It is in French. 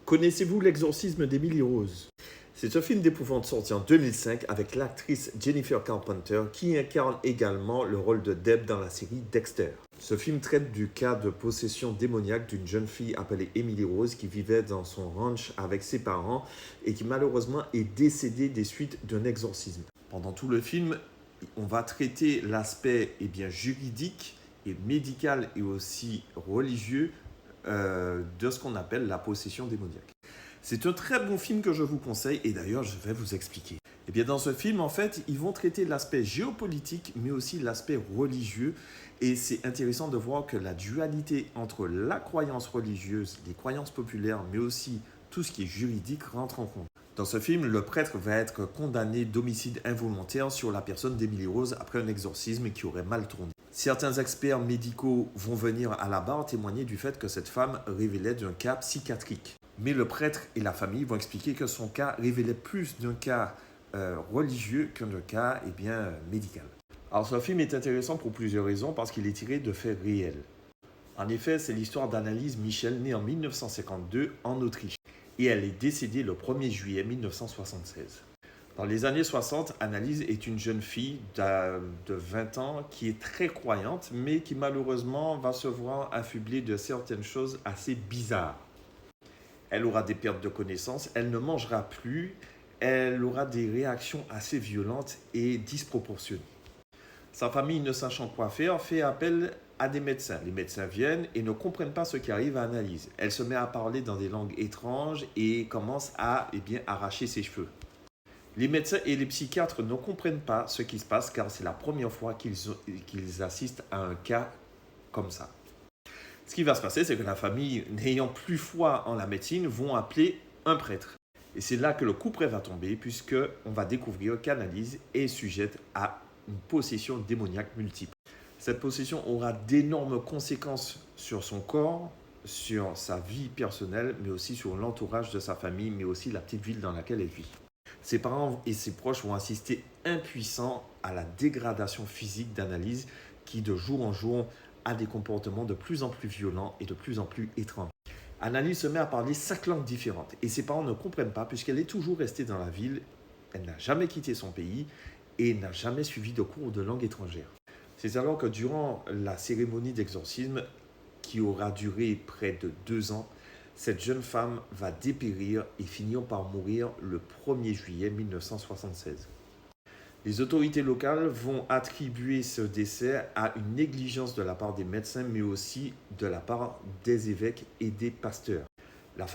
Connaissez-vous l'exorcisme d'Emily Rose? C'est un film d'épouvante sorti en 2005 avec l'actrice Jennifer Carpenter qui incarne également le rôle de Deb dans la série Dexter. Ce film traite du cas de possession démoniaque d'une jeune fille appelée Emily Rose qui vivait dans son ranch avec ses parents et qui malheureusement est décédée des suites d'un exorcisme. Pendant tout le film, on va traiter l'aspect juridique et médical et aussi religieux de ce qu'on appelle la possession démoniaque. C'est un très bon film que je vous conseille et d'ailleurs je vais vous expliquer. Et bien dans ce film en fait ils vont traiter l'aspect géopolitique mais aussi l'aspect religieux et c'est intéressant de voir que la dualité entre la croyance religieuse, les croyances populaires mais aussi tout ce qui est juridique rentre en compte. Dans ce film, le prêtre va être condamné d'homicide involontaire sur la personne d'Emily Rose après un exorcisme qui aurait mal tourné. Certains experts médicaux vont venir à la barre témoigner du fait que cette femme révélait d'un cas psychiatrique. Mais le prêtre et la famille vont expliquer que son cas révélait plus d'un cas religieux qu'un cas médical. Alors ce film est intéressant pour plusieurs raisons parce qu'il est tiré de faits réels. En effet, c'est l'histoire d'Annalise Michel, née en 1952 en Autriche. Et elle est décédée le 1er juillet 1976. Dans les années 60, Annalise est une jeune fille de 20 ans qui est très croyante, mais qui malheureusement va se voir affublée de certaines choses assez bizarres. Elle aura des pertes de connaissance, elle ne mangera plus, elle aura des réactions assez violentes et disproportionnées. Sa famille, ne sachant quoi faire, fait appel à des médecins. Les médecins viennent et ne comprennent pas ce qui arrive à Annalise. Elle se met à parler dans des langues étranges et commence à arracher ses cheveux. Les médecins et les psychiatres ne comprennent pas ce qui se passe car c'est la première fois qu'ils assistent à un cas comme ça. Ce qui va se passer, c'est que la famille, n'ayant plus foi en la médecine, vont appeler un prêtre. Et c'est là que le coup près va tomber puisqu'on va découvrir qu'Annalise est sujette à une possession démoniaque multiple. Cette possession aura d'énormes conséquences sur son corps, sur sa vie personnelle, mais aussi sur l'entourage de sa famille, mais aussi la petite ville dans laquelle elle vit. Ses parents et ses proches vont assister impuissants à la dégradation physique d'Annalise qui, de jour en jour, a des comportements de plus en plus violents et de plus en plus étranges. Annalise se met à parler 5 langues différentes et ses parents ne comprennent pas puisqu'elle est toujours restée dans la ville, elle n'a jamais quitté son pays et n'a jamais suivi de cours de langue étrangère. C'est alors que durant la cérémonie d'exorcisme, qui aura duré près de 2 ans, cette jeune femme va dépérir et finir par mourir le 1er juillet 1976. Les autorités locales vont attribuer ce décès à une négligence de la part des médecins, mais aussi de la part des évêques et des pasteurs. La famille